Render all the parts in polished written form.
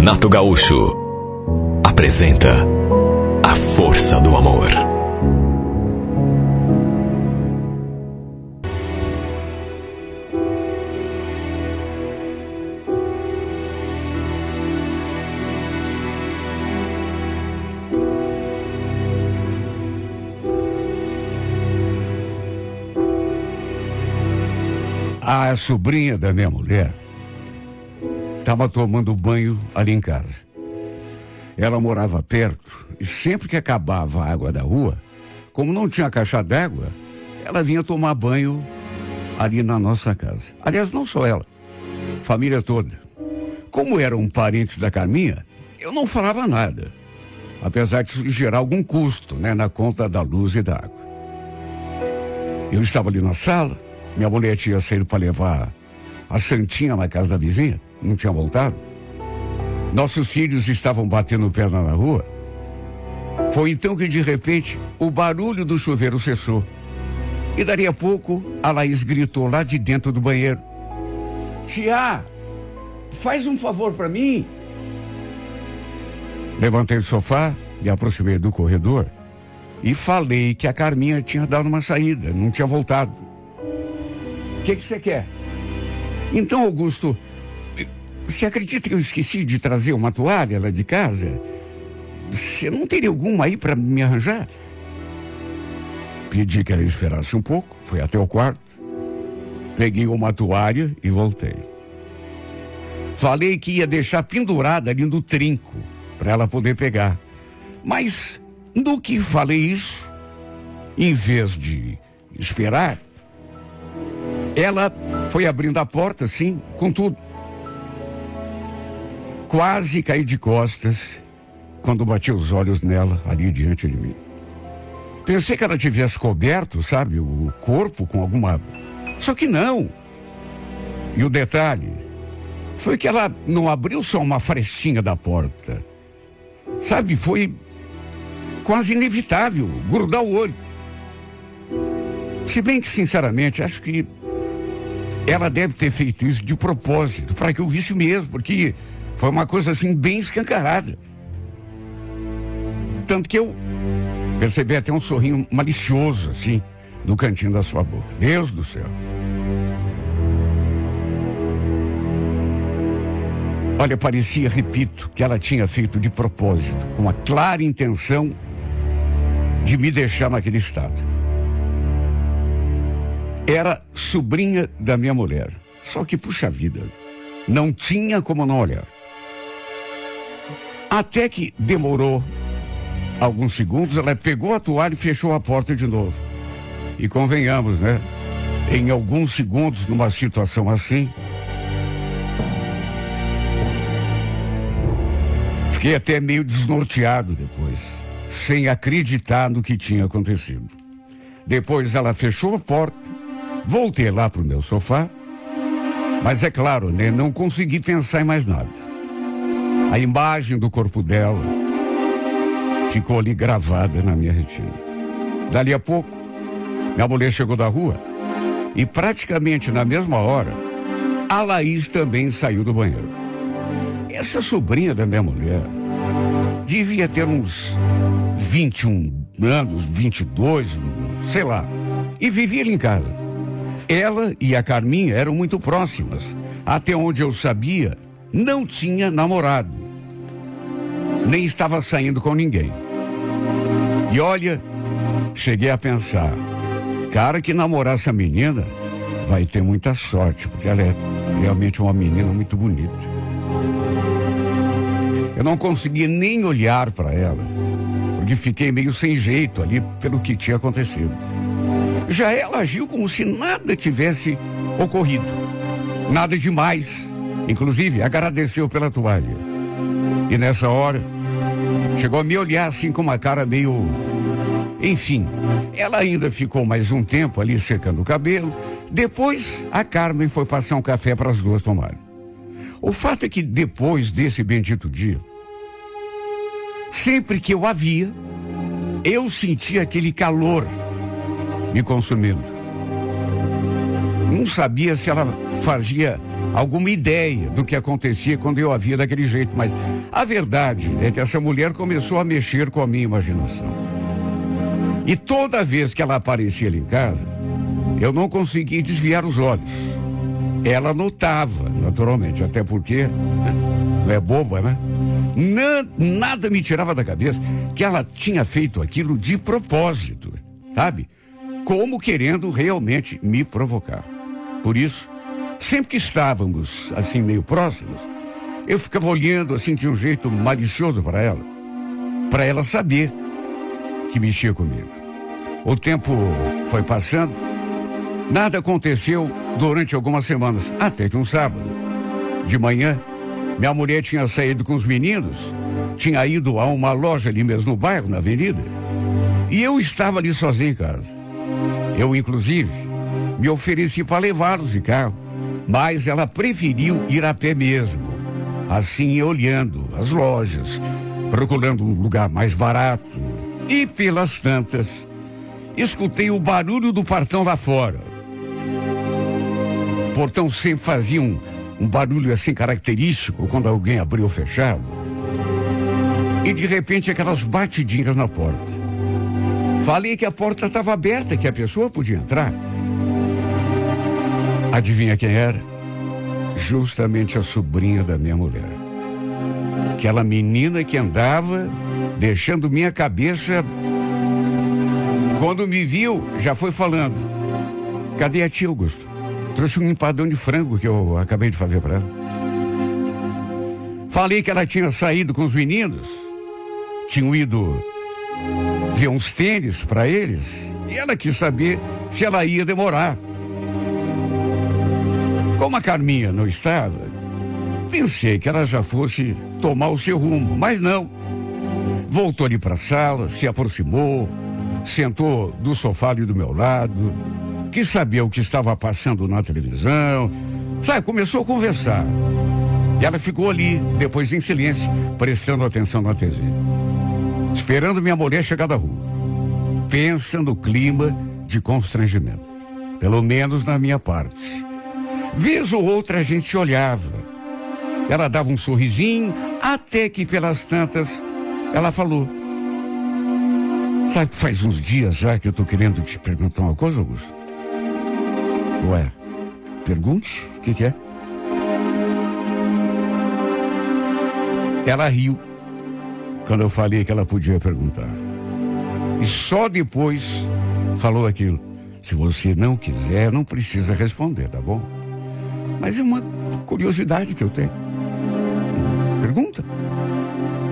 Renato Gaúcho apresenta A Força do Amor. A sobrinha da minha mulher estava tomando banho ali em casa. Ela morava perto e sempre que acabava a água da rua, como não tinha caixa d'água, ela vinha tomar banho ali na nossa casa. Aliás, não só ela, família toda. Como era um parente da Carminha, eu não falava nada, apesar de isso gerar algum custo, na conta da luz e da água. Eu estava ali na sala, minha mulher tinha saído para levar a Santinha na casa da vizinha, não tinha voltado. Nossos filhos estavam batendo perna na rua. Foi então que, de repente, o barulho do chuveiro cessou. E dali a pouco, a Laís gritou lá de dentro do banheiro: "Tia, faz um favor para mim." Levantei do sofá, me aproximei do corredor e falei que a Carminha tinha dado uma saída, não tinha voltado. "O que você quer?" "Então, Augusto, você acredita que eu esqueci de trazer uma toalha lá de casa? Você não teria alguma aí para me arranjar?" Pedi que ela esperasse um pouco, fui até o quarto, peguei uma toalha e voltei. Falei que ia deixar pendurada ali no trinco, para ela poder pegar. Mas, no que falei isso, em vez de esperar, ela foi abrindo a porta, assim, com tudo. Quase caí de costas quando bati os olhos nela ali diante de mim. Pensei que ela tivesse coberto, sabe, o corpo com alguma... Só que não. E o detalhe foi que ela não abriu só uma frestinha da porta. Sabe, foi quase inevitável grudar o olho. Se bem que, sinceramente, acho que ela deve ter feito isso de propósito, para que eu visse mesmo, porque foi uma coisa assim bem escancarada. Tanto que eu percebi até um sorrinho malicioso, assim, no cantinho da sua boca. Deus do céu. Olha, parecia, repito, que ela tinha feito de propósito, com a clara intenção de me deixar naquele estado. Era sobrinha da minha mulher. Só que, puxa vida, não tinha como não olhar. Até que demorou alguns segundos, ela pegou a toalha e fechou a porta de novo. E convenhamos, em alguns segundos, numa situação assim, fiquei até meio desnorteado depois, sem acreditar no que tinha acontecido. Depois ela fechou a porta, voltei lá pro meu sofá, mas é claro, não consegui pensar em mais nada. A imagem do corpo dela ficou ali gravada na minha retina. Dali a pouco, minha mulher chegou da rua e praticamente na mesma hora, a Laís também saiu do banheiro. Essa sobrinha da minha mulher devia ter uns 21 anos, 22, sei lá, e vivia ali em casa. Ela e a Carminha eram muito próximas. Até onde eu sabia, não tinha namorado. Nem estava saindo com ninguém. E olha, cheguei a pensar, cara que namorar essa menina vai ter muita sorte, porque ela é realmente uma menina muito bonita. Eu não conseguia nem olhar para ela, porque fiquei meio sem jeito ali pelo que tinha acontecido. Já ela agiu como se nada tivesse ocorrido. Nada demais. Inclusive, agradeceu pela toalha. E nessa hora, chegou a me olhar assim com uma cara meio... Enfim, ela ainda ficou mais um tempo ali secando o cabelo. Depois, a Carmen foi passar um café para as duas tomarem. O fato é que depois desse bendito dia, sempre que eu a via, eu sentia aquele calor me consumindo. Não sabia se ela fazia alguma ideia do que acontecia quando eu a via daquele jeito, mas a verdade é que essa mulher começou a mexer com a minha imaginação. E toda vez que ela aparecia ali em casa, eu não conseguia desviar os olhos. Ela notava, naturalmente, até porque não é boba, né? Nada me tirava da cabeça que ela tinha feito aquilo de propósito, sabe? Como querendo realmente me provocar. Por isso, sempre que estávamos assim meio próximos, eu ficava olhando assim de um jeito malicioso para ela saber que mexia comigo. O tempo foi passando, nada aconteceu durante algumas semanas, até que um sábado, de manhã, minha mulher tinha saído com os meninos, tinha ido a uma loja ali mesmo no bairro, na avenida, e eu estava ali sozinho em casa. Eu, inclusive, me ofereci para levá-los de carro, mas ela preferiu ir a pé mesmo, assim olhando as lojas, procurando um lugar mais barato, e pelas tantas, escutei o barulho do portão lá fora. O portão sempre fazia um barulho assim característico quando alguém abria ou fechava. E de repente aquelas batidinhas na porta. Falei que a porta estava aberta, que a pessoa podia entrar. Adivinha quem era? Justamente a sobrinha da minha mulher. Aquela menina que andava deixando minha cabeça. Quando me viu, já foi falando: cadê a tia Augusto? Trouxe um empadão de frango que eu acabei de fazer para ela. Falei que ela tinha saído com os meninos, tinham ido ver uns tênis para eles, e ela quis saber se ela ia demorar. Como a Carminha não estava, pensei que ela já fosse tomar o seu rumo, mas não. Voltou ali para a sala, se aproximou, sentou do sofá ali do meu lado, quis saber o que estava passando na televisão, sabe, começou a conversar. E ela ficou ali, depois em silêncio, prestando atenção na TV, esperando minha mulher chegar da rua. Pensa no clima de constrangimento, pelo menos na minha parte. Vez ou outra a gente se olhava, ela dava um sorrisinho, até que pelas tantas ela falou: sabe, faz uns dias já que eu tô querendo te perguntar uma coisa, Augusto. Ué, pergunte, o que é? Ela riu quando eu falei que ela podia perguntar. E só depois falou aquilo: se você não quiser, não precisa responder, tá bom? Mas é uma curiosidade que eu tenho. Pergunta.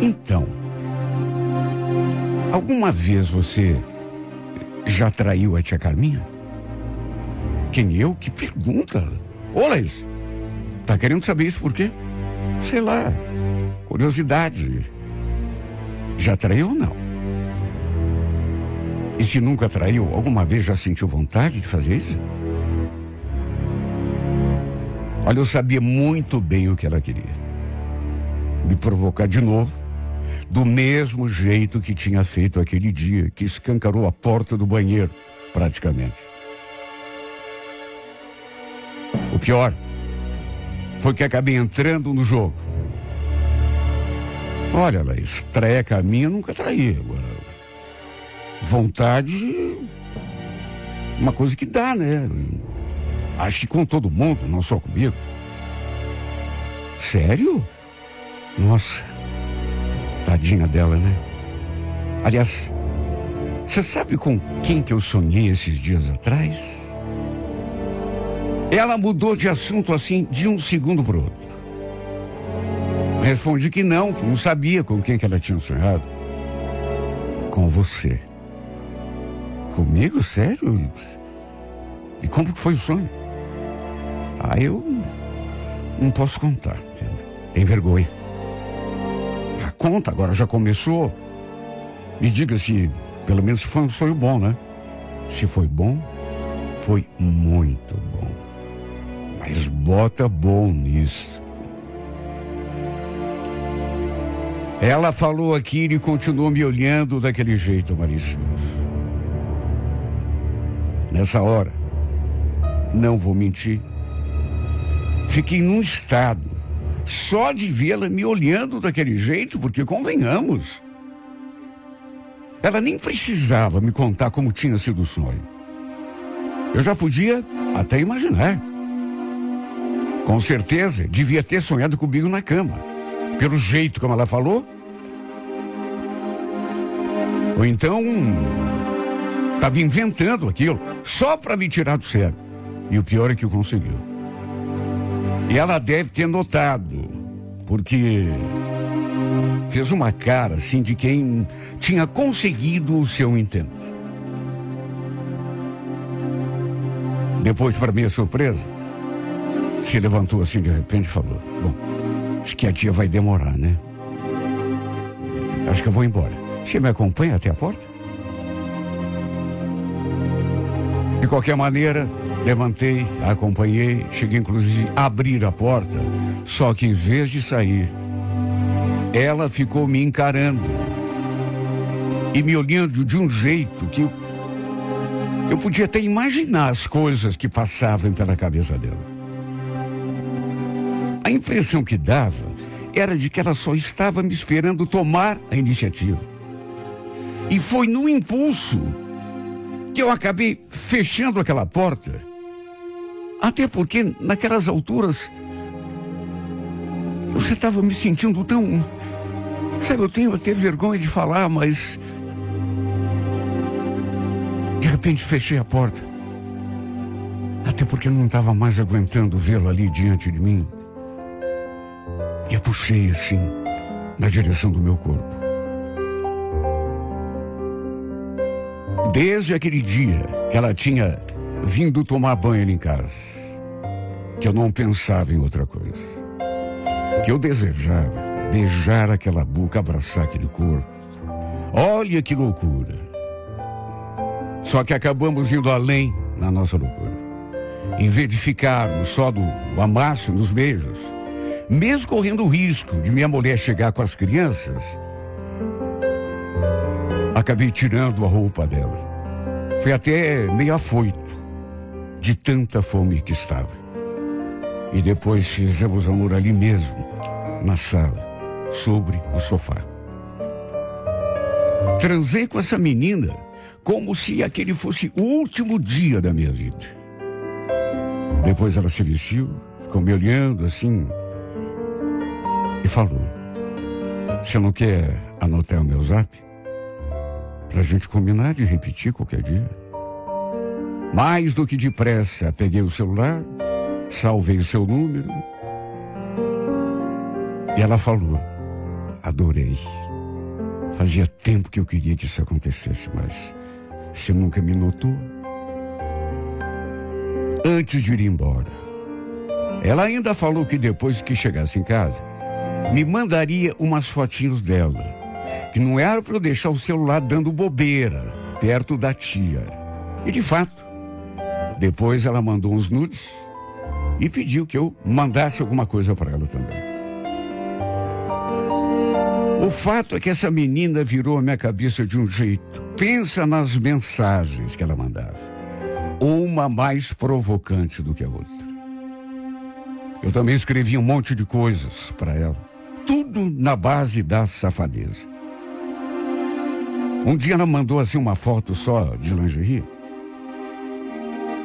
Então, alguma vez você já traiu a tia Carminha? Quem, eu? Que pergunta? Ô, Laís, tá querendo saber isso por quê? Sei lá, curiosidade. Já traiu ou não? E se nunca traiu, alguma vez já sentiu vontade de fazer isso? Olha, eu sabia muito bem o que ela queria. Me provocar de novo, do mesmo jeito que tinha feito aquele dia, que escancarou a porta do banheiro, praticamente. O pior foi que acabei entrando no jogo. Olha, Laís, trair a Carminha nunca traí. Agora, vontade, uma coisa que dá, né? Acho que com todo mundo, não só comigo. Sério? Nossa, tadinha dela, né? Aliás, você sabe com quem que eu sonhei esses dias atrás? Ela mudou de assunto assim, de um segundo para o outro. Respondi que não sabia com quem que ela tinha sonhado. Com você. Comigo? Sério? E como que foi o sonho? Eu não posso contar. Tem vergonha. Já conta, agora já começou. Me diga se, pelo menos, foi um sonho bom, né? Se foi bom, foi muito bom. Mas bota bom nisso. Ela falou aquilo e continuou me olhando daquele jeito malicioso. Nessa hora, não vou mentir, fiquei num estado só de vê-la me olhando daquele jeito, porque convenhamos, ela nem precisava me contar como tinha sido o sonho. Eu já podia até imaginar. Com certeza, devia ter sonhado comigo na cama, pelo jeito como ela falou. Ou então, estava inventando aquilo, só para me tirar do sério. E o pior é que o conseguiu. E ela deve ter notado, porque fez uma cara assim de quem tinha conseguido o seu intento. Depois, para minha surpresa, se levantou assim de repente e falou: bom, acho que a tia vai demorar, né? Acho que eu vou embora. Você me acompanha até a porta? De qualquer maneira, levantei, a acompanhei, cheguei inclusive a abrir a porta, só que em vez de sair, ela ficou me encarando e me olhando de um jeito que eu podia até imaginar as coisas que passavam pela cabeça dela. A impressão que dava era de que ela só estava me esperando tomar a iniciativa. E foi no impulso que eu acabei fechando aquela porta. Até porque, naquelas alturas, eu já estava me sentindo tão... Sabe, eu tenho até vergonha de falar, mas... De repente fechei a porta. Até porque eu não estava mais aguentando vê-la ali diante de mim. E a puxei assim, na direção do meu corpo. Desde aquele dia que ela tinha vindo tomar banho ali em casa, que eu não pensava em outra coisa. Que eu desejava beijar aquela boca, abraçar aquele corpo. Olha que loucura. Só que acabamos indo além na nossa loucura. Em vez de ficarmos só do amasso, nos beijos, mesmo correndo o risco de minha mulher chegar com as crianças, acabei tirando a roupa dela. Foi até meio afoito, de tanta fome que estava. E depois fizemos amor ali mesmo, na sala, sobre o sofá. Transei com essa menina como se aquele fosse o último dia da minha vida. Depois ela se vestiu, ficou me olhando assim e falou: você não quer anotar o meu zap? Pra gente combinar de repetir qualquer dia. Mais do que depressa, peguei o celular, salvei o seu número. E ela falou: adorei. Fazia tempo que eu queria que isso acontecesse, mas você nunca me notou. Antes de ir embora, ela ainda falou que depois que chegasse em casa, me mandaria umas fotinhos dela, que não era para eu deixar o celular dando bobeira perto da tia. E de fato, depois ela mandou uns nudes e pediu que eu mandasse alguma coisa para ela também. O fato é que essa menina virou a minha cabeça de um jeito. Pensa nas mensagens que ela mandava. Uma mais provocante do que a outra. Eu também escrevi um monte de coisas para ela. Tudo na base da safadeza. Um dia ela mandou assim uma foto só de lingerie.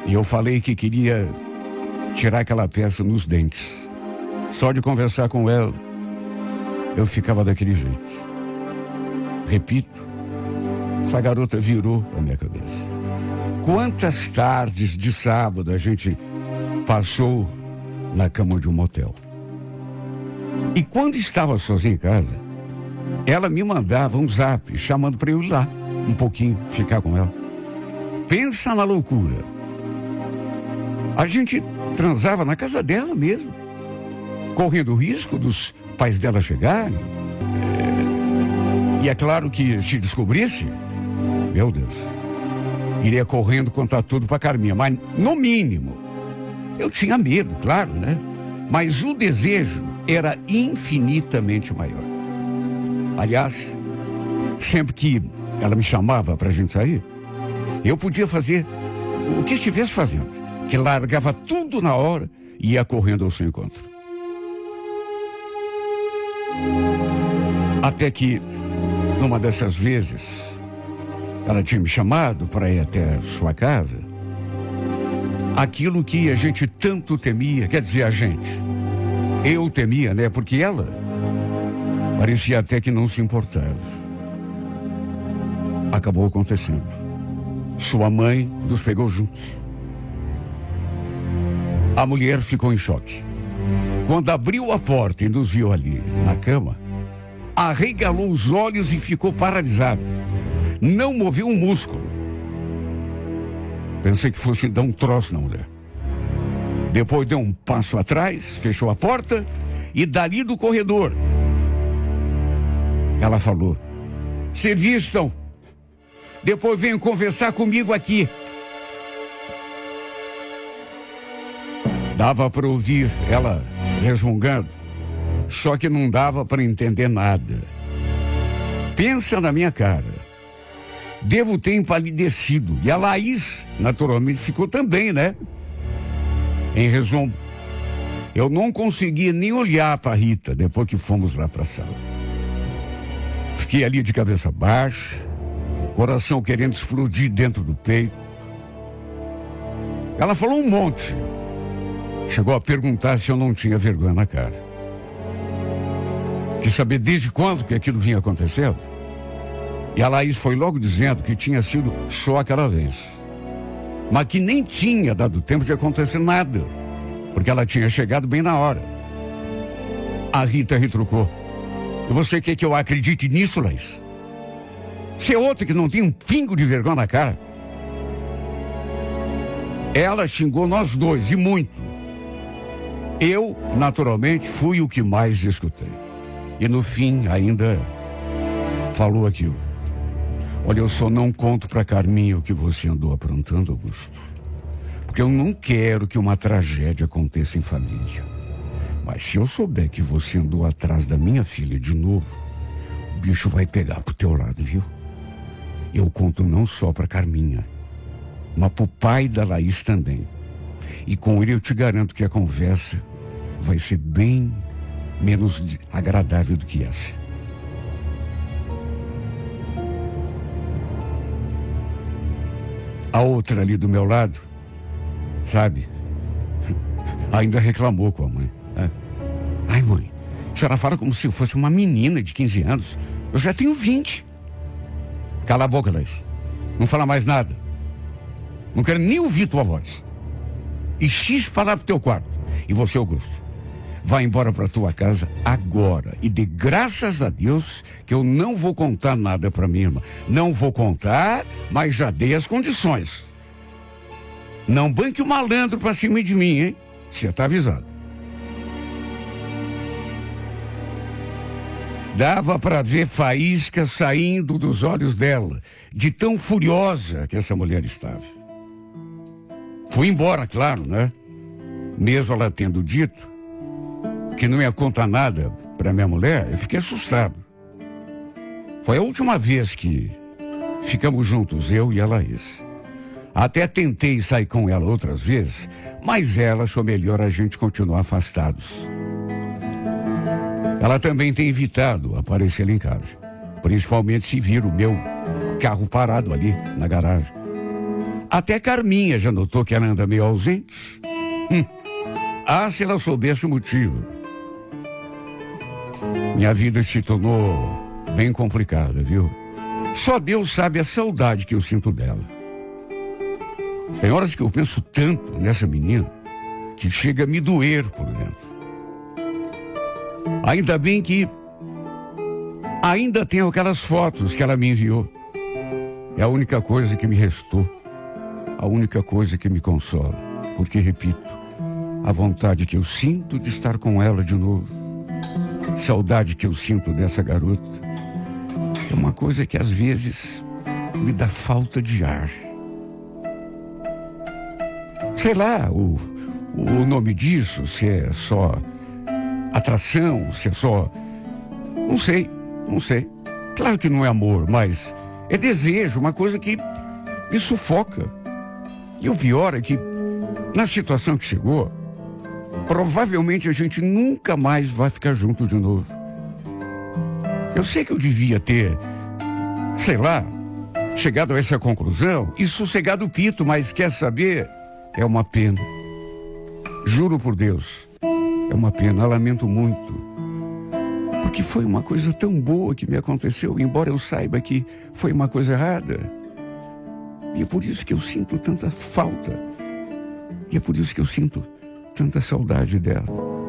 E eu falei que queria tirar aquela peça nos dentes. Só de conversar com ela, eu ficava daquele jeito. Repito, essa garota virou a minha cabeça. Quantas tardes de sábado a gente passou na cama de um motel. E quando estava sozinho em casa, ela me mandava um zap chamando para eu ir lá um pouquinho, ficar com ela. Pensa na loucura. A gente transava na casa dela mesmo, correndo o risco dos pais dela chegarem. E é claro que se descobrisse, meu Deus, iria correndo contar tudo para Carminha, mas no mínimo eu tinha medo, claro, né? Mas o desejo era infinitamente maior. Aliás, sempre que ela me chamava para a gente sair, eu podia fazer o que estivesse fazendo, que largava tudo na hora e ia correndo ao seu encontro. Até que, numa dessas vezes, ela tinha me chamado para ir até a sua casa. Aquilo que a gente tanto temia, quer dizer, a gente. Eu temia, né? Porque ela parecia até que não se importava. Acabou acontecendo. Sua mãe nos pegou juntos. A mulher ficou em choque. Quando abriu a porta e nos viu ali na cama, arregalou os olhos e ficou paralisada. Não moveu um músculo. Pensei que fosse dar um troço na mulher. Depois deu um passo atrás, fechou a porta e dali do corredor. Ela falou: "Se vistam. Depois venham conversar comigo aqui." Dava para ouvir ela resmungando, só que não dava para entender nada. Pensa na minha cara. Devo ter empalidecido. E a Laís, naturalmente, ficou também, né? Em resumo, eu não consegui nem olhar para a Rita depois que fomos lá para a sala. Fiquei ali de cabeça baixa, coração querendo explodir dentro do peito. Ela falou um monte. Chegou a perguntar se eu não tinha vergonha na cara. Quis saber desde quando que aquilo vinha acontecendo. E a Laís foi logo dizendo que tinha sido só aquela vez. Mas que nem tinha dado tempo de acontecer nada, porque ela tinha chegado bem na hora. A Rita retrucou: "E você quer que eu acredite nisso, Laís? Você é outra que não tem um pingo de vergonha na cara." Ela xingou nós dois, e muito. Eu, naturalmente, fui o que mais escutei. E no fim, ainda falou aquilo: "Olha, eu só não conto pra Carminha o que você andou aprontando, Augusto, porque eu não quero que uma tragédia aconteça em família. Mas se eu souber que você andou atrás da minha filha de novo, o bicho vai pegar pro teu lado, viu? Eu conto não só pra Carminha, mas pro pai da Laís também. E com ele eu te garanto que a conversa vai ser bem menos agradável do que essa." A outra ali do meu lado, sabe, ainda reclamou com a mãe. "Ai, mãe, a senhora fala como se eu fosse uma menina de 15 anos. Eu já tenho 20. Cala a boca, Laís. Não fala mais nada. Não quero nem ouvir tua voz. E chispa lá pro teu quarto. E você, Augusto, vai embora pra tua casa agora. E dê graças a Deus que eu não vou contar nada pra minha irmã. Não vou contar, mas já dei as condições. Não banque o malandro pra cima de mim, hein? Você tá avisado." Dava pra ver faíscas saindo dos olhos dela, de tão furiosa que essa mulher estava. Fui embora, claro, né? Mesmo ela tendo dito que não ia contar nada para minha mulher, eu fiquei assustado. Foi a última vez que ficamos juntos, eu e a Laís. Até tentei sair com ela outras vezes, mas ela achou melhor a gente continuar afastados. Ela também tem evitado aparecer lá em casa, principalmente se vir o meu carro parado ali na garagem. Até Carminha já notou que ela anda meio ausente. Se ela soubesse o motivo. Minha vida se tornou bem complicada, viu? Só Deus sabe a saudade que eu sinto dela. Tem horas que eu penso tanto nessa menina que chega a me doer por dentro. Ainda bem que ainda tenho aquelas fotos que ela me enviou. É a única coisa que me restou. A única coisa que me consola. Porque, repito, a vontade que eu sinto de estar com ela de novo, saudade que eu sinto dessa garota, é uma coisa que às vezes me dá falta de ar. Sei lá o nome disso, se é só atração, se é só... Não sei. Claro que não é amor, mas é desejo, uma coisa que me sufoca. E o pior é que, na situação que chegou, provavelmente a gente nunca mais vai ficar junto de novo. Eu sei que eu devia ter, sei lá, chegado a essa conclusão e sossegado o pito, mas quer saber? É uma pena. Juro por Deus, é uma pena, lamento muito. Porque foi uma coisa tão boa que me aconteceu, embora eu saiba que foi uma coisa errada. E é por isso que eu sinto tanta falta. E é por isso que eu sinto tanta saudade dela.